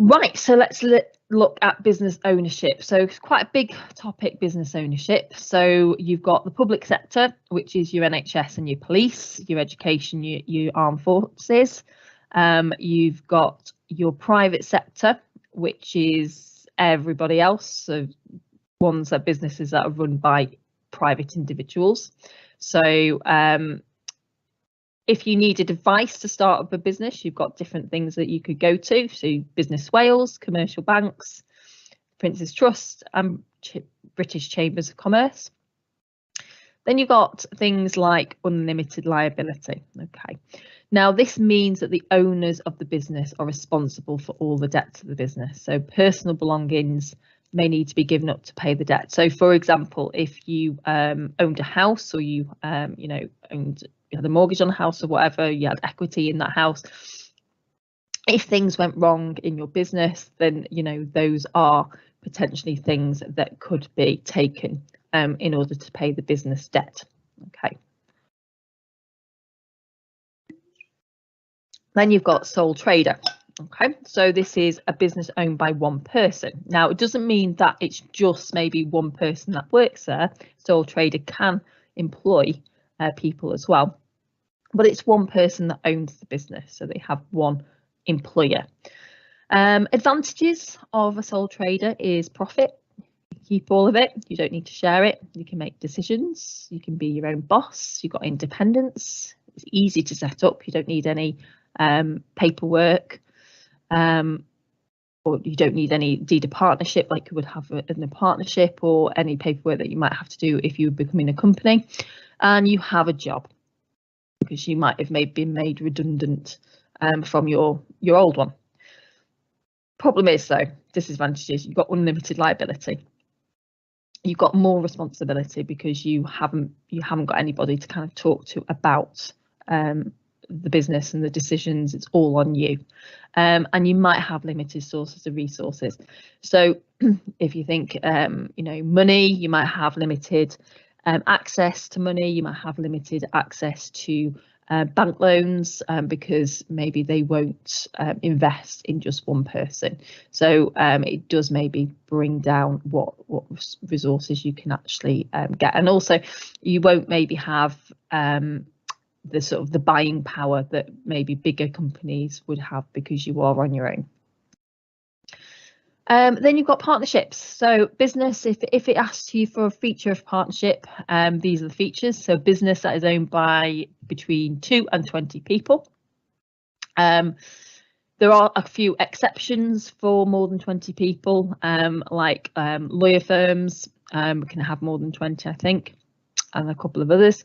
Right, so let's look at business ownership. So it's quite a big topic, business ownership. So you've got the public sector, which is your NHS and your police, your education, your armed forces. You've got your private sector, which is everybody else. So ones that businesses that are run by private individuals. So if you needed advice to start up a business, you've got different things that you could go to. So Business Wales, commercial banks, Prince's Trust and British Chambers of Commerce. Then you've got things like unlimited liability. Okay. Now this means that the owners of the business are responsible for all the debts of the business. So personal belongings may need to be given up to pay the debt. So for example, if you owned a house or you had a mortgage on a house or whatever, you had equity in that house, if things went wrong in your business, then those are potentially things that could be taken in order to pay the business debt. Okay. Then you've got sole trader. Okay, so this is a business owned by one person. Now, it doesn't mean that it's just maybe one person that works there. Sole trader can employ people as well, but it's one person that owns the business, so they have one employer. Advantages of a sole trader is profit. You keep all of it, you don't need to share it, you can make decisions, you can be your own boss, you've got independence, it's easy to set up, you don't need any paperwork, or you don't need any deed of partnership like you would have in a partnership, or any paperwork that you might have to do if you were becoming a company, and you have a job because you might have been made redundant from your old one. Problem is though, disadvantages, you've got unlimited liability. You've got more responsibility because you haven't got anybody to kind of talk to about the business and the decisions. It's all on you, and you might have limited sources of resources. So if you think money, you might have limited access to money, you might have limited access to bank loans because maybe they won't invest in just one person. So it does maybe bring down what resources you can actually get, and also you won't maybe have the sort of the buying power that maybe bigger companies would have because you are on your own. Then you've got partnerships. So business, if it asks you for a feature of partnership, these are the features. So business that is owned by between 2 and 20 people. There are a few exceptions for more than 20 people, like lawyer firms can have more than 20, I think, and a couple of others.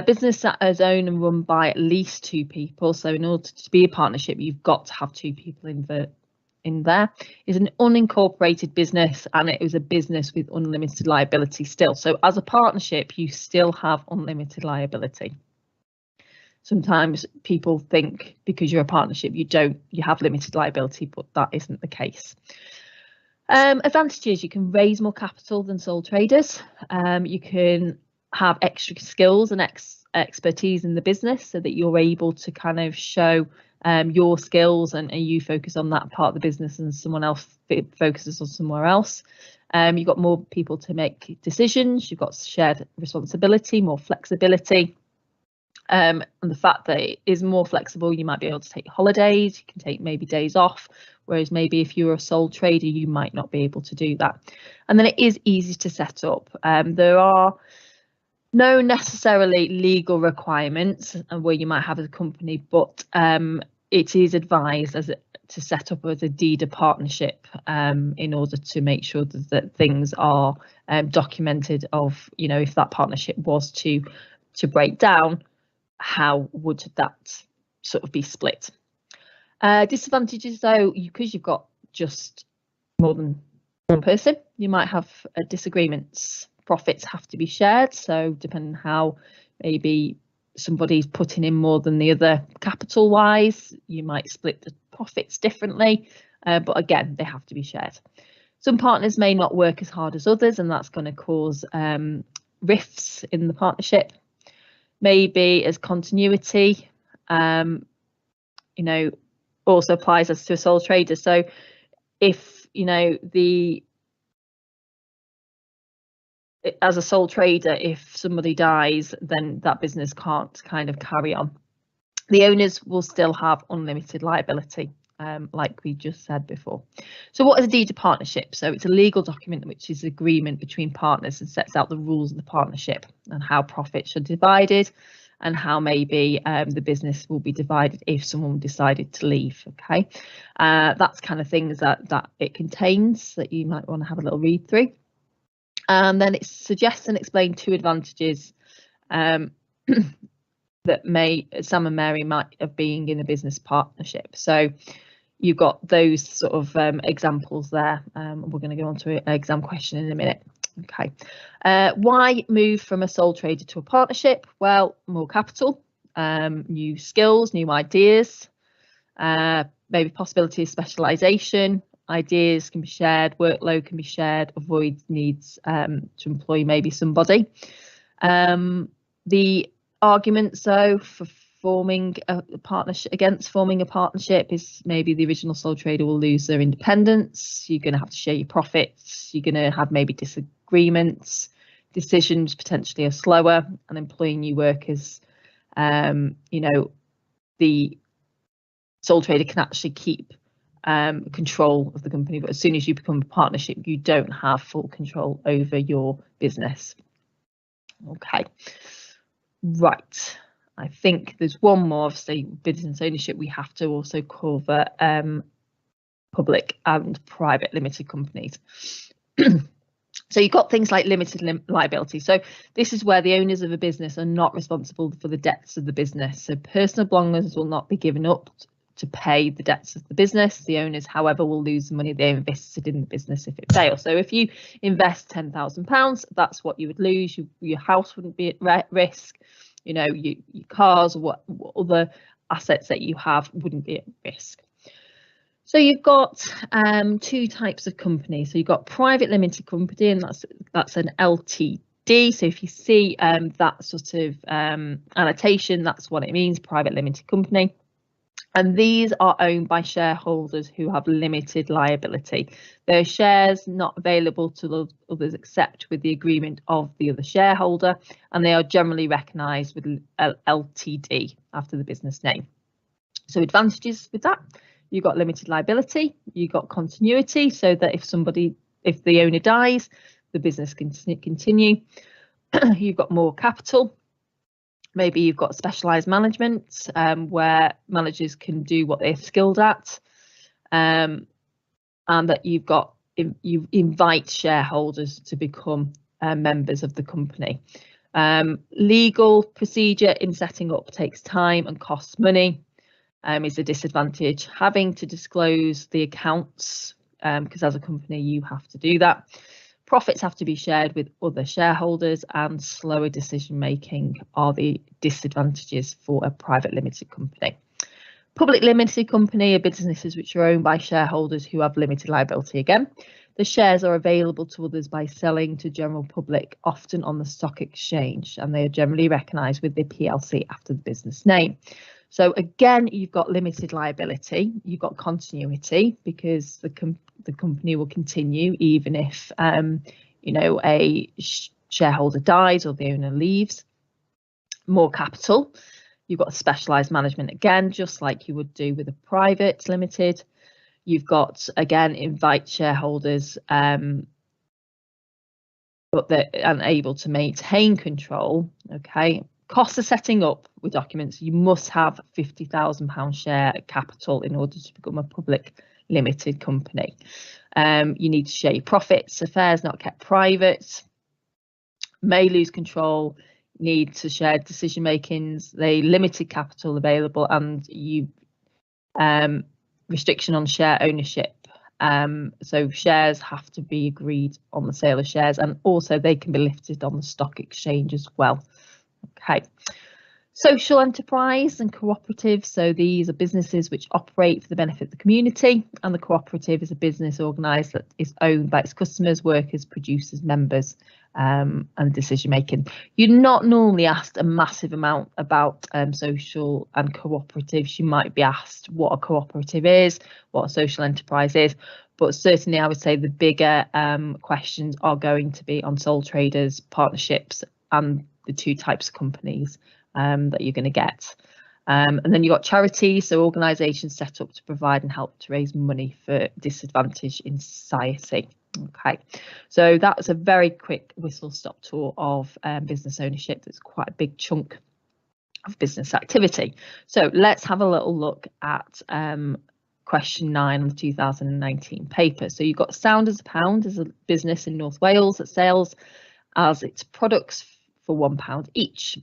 Business that is owned and run by at least 2 people. So in order to be a partnership, you've got to have 2 people in there. Is an unincorporated business, and it is a business with unlimited liability still. So as a partnership, you still have unlimited liability. Sometimes people think because you're a partnership, you have limited liability, but that isn't the case. Advantages: you can raise more capital than sole traders. You can have extra skills and expertise in the business so that you're able to kind of show your skills and you focus on that part of the business and someone else focuses on somewhere else. You've got more people to make decisions, you've got shared responsibility, more flexibility, and the fact that it is more flexible, you might be able to take holidays, you can take maybe days off, whereas maybe if you're a sole trader you might not be able to do that. And then it is easy to set up. There are no necessarily legal requirements where you might have as a company, but it is advised to set up as a deed of partnership in order to make sure that things are documented of, if that partnership was to break down, how would that sort of be split. Disadvantages though, because you've got just more than one person, you might have disagreements. Profits have to be shared, so depending how maybe somebody's putting in more than the other capital wise, you might split the profits differently, but again they have to be shared. Some partners may not work as hard as others, and that's going to cause rifts in the partnership. Maybe as continuity, also applies as to a sole trader. So if, you know, as a sole trader, if somebody dies, then that business can't kind of carry on. The owners will still have unlimited liability, like we just said before. So what is a deed of partnership? So it's a legal document which is agreement between partners and sets out the rules of the partnership and how profits are divided and how maybe the business will be divided if someone decided to leave. Okay, that's kind of things that it contains that you might want to have a little read through. And then it suggests and explains 2 advantages that Sam and Mary might have being in a business partnership. So you've got those sort of examples there. We're going to go on to an exam question in a minute. Okay, why move from a sole trader to a partnership? Well, more capital, new skills, new ideas, maybe possibility of specialisation. Ideas can be shared, workload can be shared, avoid needs to employ maybe somebody. The arguments though for forming a partnership, against forming a partnership, is maybe the original sole trader will lose their independence. You're going to have to share your profits. You're going to have maybe disagreements. Decisions potentially are slower, and employing new workers. You know, the sole trader can actually keep control of the company, but as soon as you become a partnership, you don't have full control over your business. Okay, right. I think there's one more, obviously, business ownership. We have to also cover public and private limited companies. So you've got things like limited liability. So this is where the owners of a business are not responsible for the debts of the business. So personal belongings will not be given up to pay the debts of the business. The owners, however, will lose the money they invested in the business if it fails. So if you invest £10,000, that's what you would lose. Your house wouldn't be at risk. You know, your cars or what other assets that you have wouldn't be at risk. So you've got 2 types of companies. So you've got private limited company, and that's an LTD. So if you see that sort of annotation, that's what it means, private limited company. And these are owned by shareholders who have limited liability. Their shares not available to others except with the agreement of the other shareholder, and they are generally recognised with LTD after the business name. So advantages with that: you've got limited liability, you've got continuity, so that if the owner dies, the business can continue. You've got more capital. Maybe you've got specialised management where managers can do what they're skilled at, and that you invite shareholders to become members of the company. Legal procedure in setting up takes time and costs money, is a disadvantage. Having to disclose the accounts, because as a company you have to do that. Profits have to be shared with other shareholders, and slower decision making are the disadvantages for a private limited company. Public limited company are businesses which are owned by shareholders who have limited liability again. The shares are available to others by selling to general public, often on the stock exchange, and they are generally recognised with the PLC after the business name. So again, you've got limited liability, you've got continuity, because the company will continue even if you know, a shareholder dies or the owner leaves. More capital, you've got specialised management again, just like you would do with a private limited. You've got, again, invite shareholders, but they're unable to maintain control. Okay. Costs of setting up with documents: you must have £50,000 share capital in order to become a public limited company. You need to share your profits. Affairs not kept private. May lose control. Need to share decision makings. They limited capital available, and you restriction on share ownership. So shares have to be agreed on the sale of shares, and also they can be listed on the stock exchange as well. Okay. Social enterprise and cooperative. So these are businesses which operate for the benefit of the community, and the cooperative is a business organised that is owned by its customers, workers, producers, members, and decision making. You're not normally asked a massive amount about social and cooperatives. You might be asked what a cooperative is, what a social enterprise is, but certainly I would say the bigger questions are going to be on sole traders, partnerships, and the two types of companies that you're going to get. And then you've got charities, so organisations set up to provide and help to raise money for disadvantaged in society. Okay, so that was a very quick whistle-stop tour of business ownership. That's quite a big chunk of business activity. So let's have a little look at question 9 on the 2019 paper. So you've got Sound as a Pound as a business in North Wales that sells as its products for £1 each.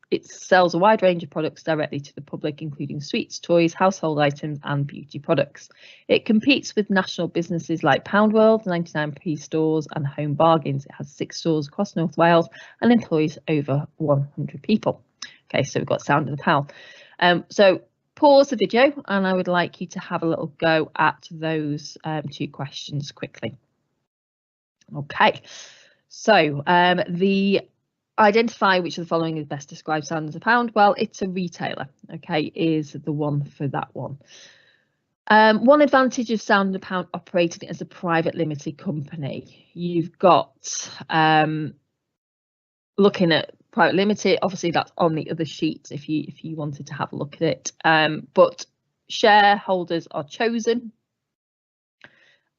It sells a wide range of products directly to the public, including sweets, toys, household items and beauty products. It competes with national businesses like Pound World, 99p stores and Home Bargains. It has 6 stores across North Wales and employs over 100 people. Okay, so we've got Sound of the Pound. So pause the video and I would like you to have a little go at those 2 questions quickly. Okay, so identify which of the following is best describes Sound as a Pound. Well, it's a retailer, okay, is the one for that one. One advantage of Sound as a Pound operating as a private limited company. You've got, looking at private limited, obviously that's on the other sheet if you wanted to have a look at it, but shareholders are chosen.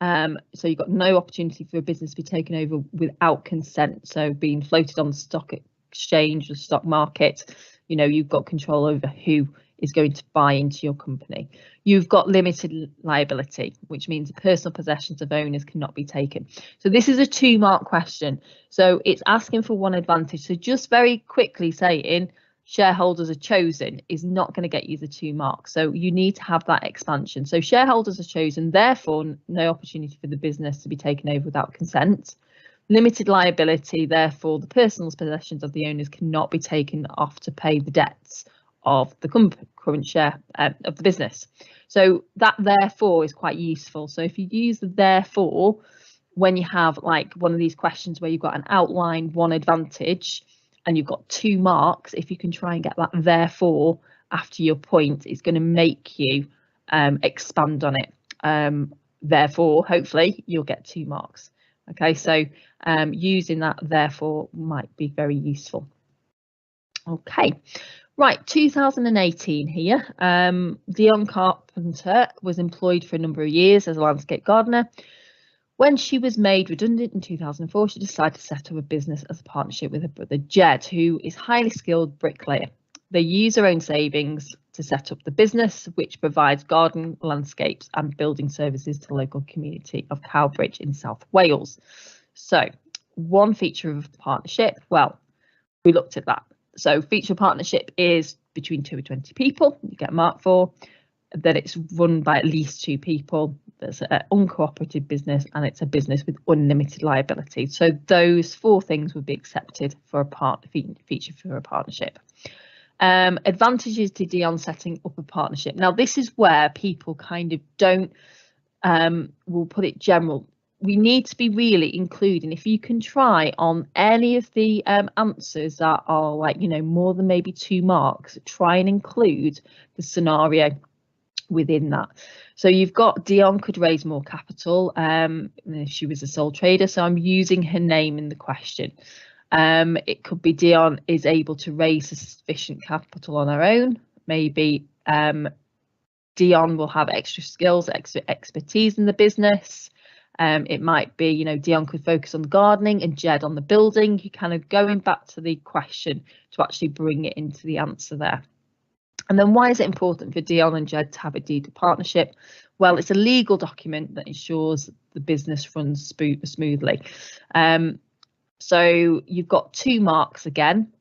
So you've got no opportunity for a business to be taken over without consent. So being floated on the stock exchange or stock market, you know, you've got control over who is going to buy into your company. You've got limited liability, which means the personal possessions of owners cannot be taken. So this is a 2-mark question. So it's asking for one advantage. So just very quickly saying shareholders are chosen is not going to get you the 2 marks. So you need to have that expansion. So shareholders are chosen, therefore no opportunity for the business to be taken over without consent. Limited liability, therefore the personal possessions of the owners cannot be taken off to pay the debts of the current share of the business. So that therefore is quite useful. So if you use the therefore when you have like one of these questions where you've got an outline, one advantage, and you've got 2 marks, if you can try and get that therefore after your point, it's going to make you expand on it. Therefore, hopefully you'll get 2 marks. Okay, so using that therefore might be very useful. Okay, right, 2018 here. Dion Carpenter was employed for a number of years as a landscape gardener. When she was made redundant in 2004, she decided to set up a business as a partnership with her brother Jed, who is a highly skilled bricklayer. They use their own savings to set up the business, which provides garden, landscapes and building services to the local community of Cowbridge in South Wales. So one feature of the partnership, well, we looked at that. So feature partnership is between 2 and 20 people, you get a mark for. That it's run by at least 2 people, there's an uncooperative business, and it's a business with unlimited liability. So those 4 things would be accepted for a feature for a partnership. Advantages to Dion setting up a partnership. Now this is where people kind of don't, we'll put it general. We need to be really including, if you can try on any of the answers that are like, you know, more than maybe 2 marks, try and include the scenario within that. So you've got Dion could raise more capital if she was a sole trader, so I'm using her name in the question. It could be Dion is able to raise sufficient capital on her own. Maybe Dion will have extra skills, extra expertise in the business. It might be, you know, Dion could focus on gardening and Jed on the building. You're kind of going back to the question to actually bring it into the answer there. And then why is it important for Dion and Jed to have a deed of partnership? Well, it's a legal document that ensures the business runs smoothly. So you've got 2 marks again.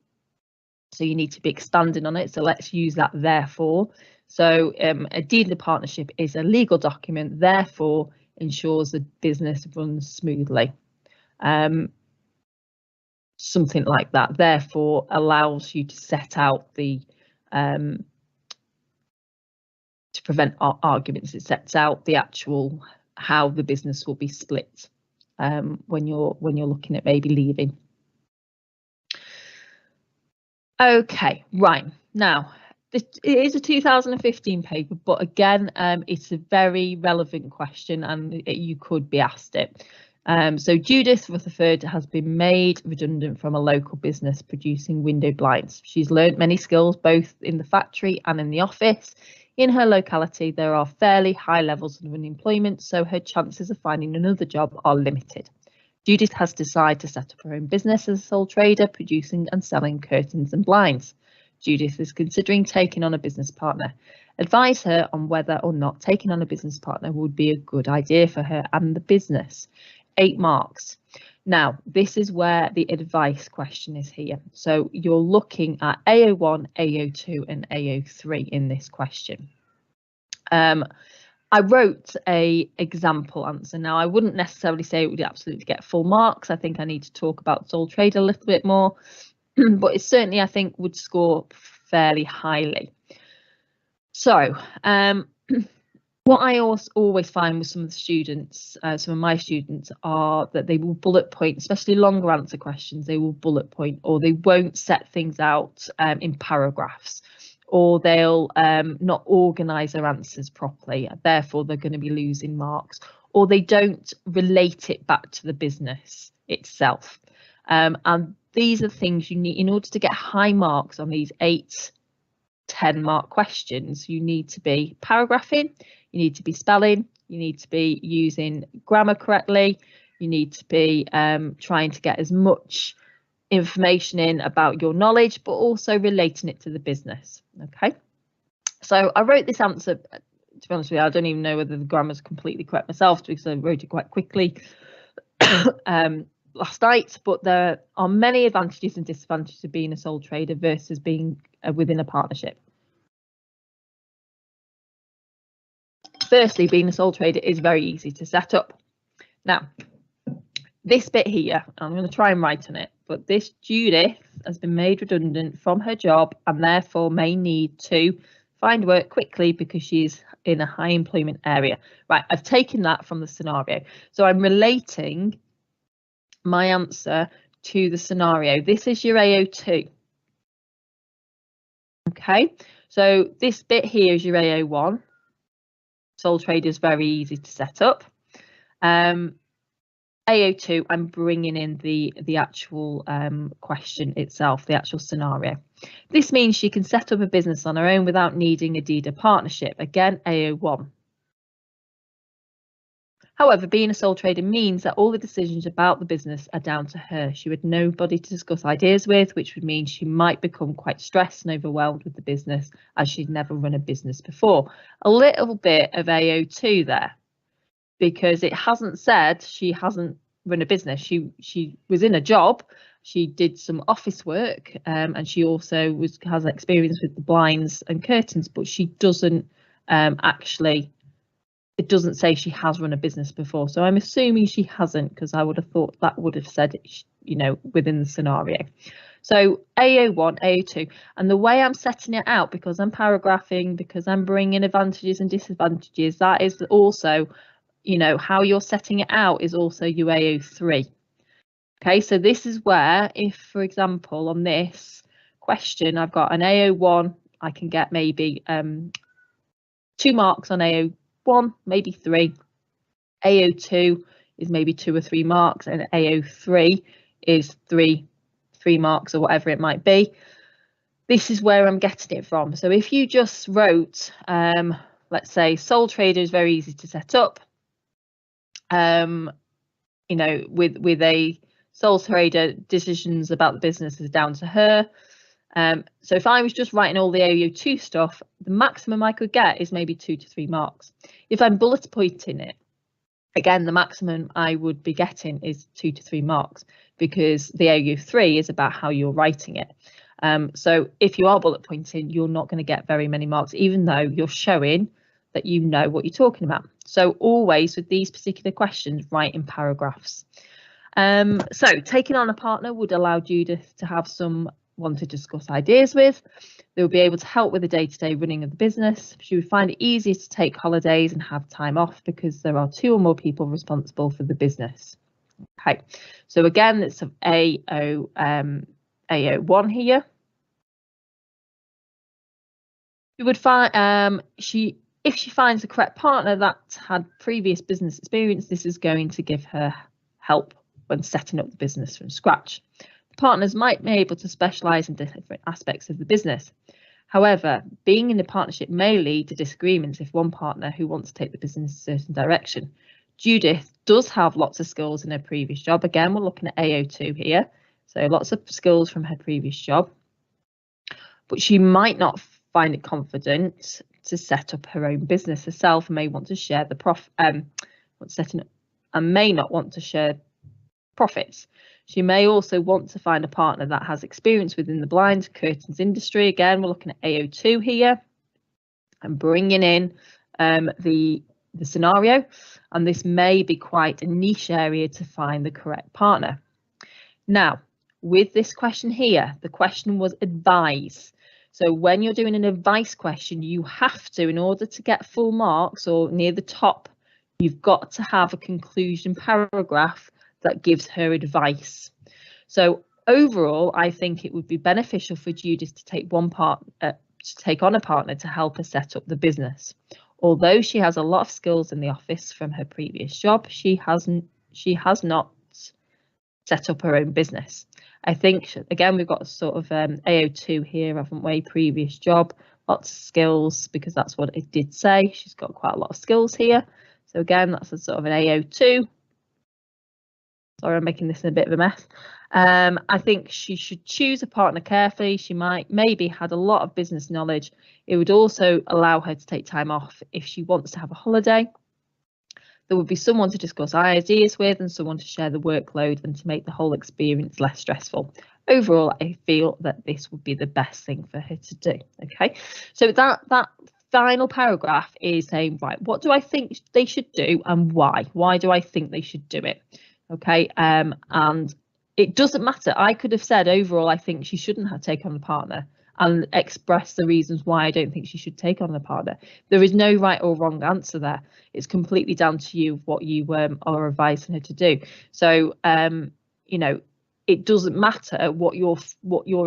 So you need to be expanding on it. So let's use that therefore. So a deed of partnership is a legal document, therefore ensures the business runs smoothly. Something like that, therefore allows you to set out the to prevent arguments. It sets out the actual how the business will be split. when you're looking at maybe leaving. Okay, right, now it is a 2015 paper, but again, it's a very relevant question and you could be asked it. So Judith Rutherford has been made redundant from a local business producing window blinds. She's learnt many skills both in the factory and in the office. In her locality, there are fairly high levels of unemployment, so her chances of finding another job are limited. Judith has decided to set up her own business as a sole trader, producing and selling curtains and blinds. Judith is considering taking on a business partner. Advise her on whether or not taking on a business partner would be a good idea for her and the business. 8 marks. Now, this is where the advice question is here. So you're looking at AO1, AO2 and AO3 in this question. I wrote a example answer. Now, I wouldn't necessarily say it would absolutely get full marks. I think I need to talk about sole trader a little bit more, but it certainly, I think, would score fairly highly. So what I always find with some of the students, some of my students, are that they will bullet point, especially longer answer questions, they will bullet point, or they won't set things out in paragraphs, or they'll not organise their answers properly, therefore they're going to be losing marks, or they don't relate it back to the business itself. And these are things you need in order to get high marks on these 8-10 mark questions. You need to be paragraphing, you need to be spelling, you need to be using grammar correctly, you need to be trying to get as much information in about your knowledge, but also relating it to the business. Okay, so I wrote this answer, to be honest with you, I don't even know whether the grammar is completely correct myself because I wrote it quite quickly last night, but there are many advantages and disadvantages of being a sole trader versus being within a partnership. Firstly, being a sole trader is very easy to set up. Now, this bit here, I'm going to try and write on it, but this Judith has been made redundant from her job and therefore may need to find work quickly because she's in a high employment area. Right, I've taken that from the scenario. So I'm relating my answer to the scenario. This is your AO2. Okay, so this bit here is your AO1. Sole trader is very easy to set up. AO2, I'm bringing in the actual question itself, the actual scenario. This means she can set up a business on her own without needing a deed of partnership. Again, AO1. However, being a sole trader means that all the decisions about the business are down to her. She would nobody to discuss ideas with, which would mean she might become quite stressed and overwhelmed with the business as she'd never run a business before. A little bit of AO2 there, because it hasn't said she hasn't run a business. She was in a job, she did some office work, and she also has experience with the blinds and curtains, but she doesn't actually, it doesn't say she has run a business before. So I'm assuming she hasn't, because I would have thought that would have said it, you know, within the scenario. So AO1, AO2, and the way I'm setting it out, because I'm paragraphing, because I'm bringing advantages and disadvantages, that is also, you know, how you're setting it out is also your AO3. Okay, so this is where, if, for example, on this question, I've got an AO1, I can get maybe 2 marks on AO1, maybe 3. AO2 is maybe 2 or 3 marks, and AO3 is 3 marks or whatever it might be. This is where I'm getting it from. So if you just wrote, let's say, sole trader is very easy to set up, you know, with a sole trader, decisions about the business is down to her. So if I was just writing all the AO2 stuff, the maximum I could get is maybe 2 to 3 marks. If I'm bullet pointing it, again, the maximum I would be getting is 2 to 3 marks, because the AO3 is about how you're writing it. So if you are bullet pointing, you're not going to get very many marks, even though you're showing that you know what you're talking about. So always with these particular questions, write in paragraphs. So taking on a partner would allow Judith to have someone to discuss ideas with. They will be able to help with the day-to-day running of the business. She would find it easier to take holidays and have time off because there are 2 or more people responsible for the business. Okay, so again, it's an AO1 here. You would find if she finds the correct partner that had previous business experience, this is going to give her help when setting up the business from scratch. The partners might be able to specialise in different aspects of the business. However, being in a partnership may lead to disagreements if one partner who wants to take the business in a certain direction. Judith does have lots of skills in her previous job. Again, we're looking at AO2 here. So lots of skills from her previous job. But she might not find it confident to set up her own business herself and may want to share the may not want to share profits. She may also want to find a partner that has experience within the blinds curtains industry. Again, we're looking at AO2 here and bringing in the scenario, and this may be quite a niche area to find the correct partner. Now, with this question here, the question was advise. So when you're doing an advice question, you have to, in order to get full marks or near the top, you've got to have a conclusion paragraph that gives her advice. So overall, I think it would be beneficial for Judith to take on a partner to help her set up the business. Although she has a lot of skills in the office from her previous job, she has not set up her own business. I think, again, we've got sort of AO2 here, haven't we? Previous job, lots of skills, because that's what it did say. She's got quite a lot of skills here. So again, that's a sort of an AO2. Sorry, I'm making this a bit of a mess. I think she should choose a partner carefully. She maybe had a lot of business knowledge. It would also allow her to take time off if she wants to have a holiday. There would be someone to discuss ideas with and someone to share the workload and to make the whole experience less stressful. Overall, I feel that this would be the best thing for her to do. Okay, so that final paragraph is saying, right, what do I think they should do and why? Why do I think they should do it? Okay, and it doesn't matter. I could have said overall, I think she shouldn't have taken on a partner and express the reasons why I don't think she should take on a partner. There is no right or wrong answer there. It's completely down to you what you are advising her to do. So, you know, it doesn't matter what your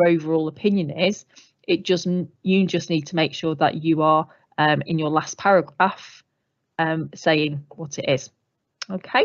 overall opinion is. You just need to make sure that you are in your last paragraph saying what it is. Okay.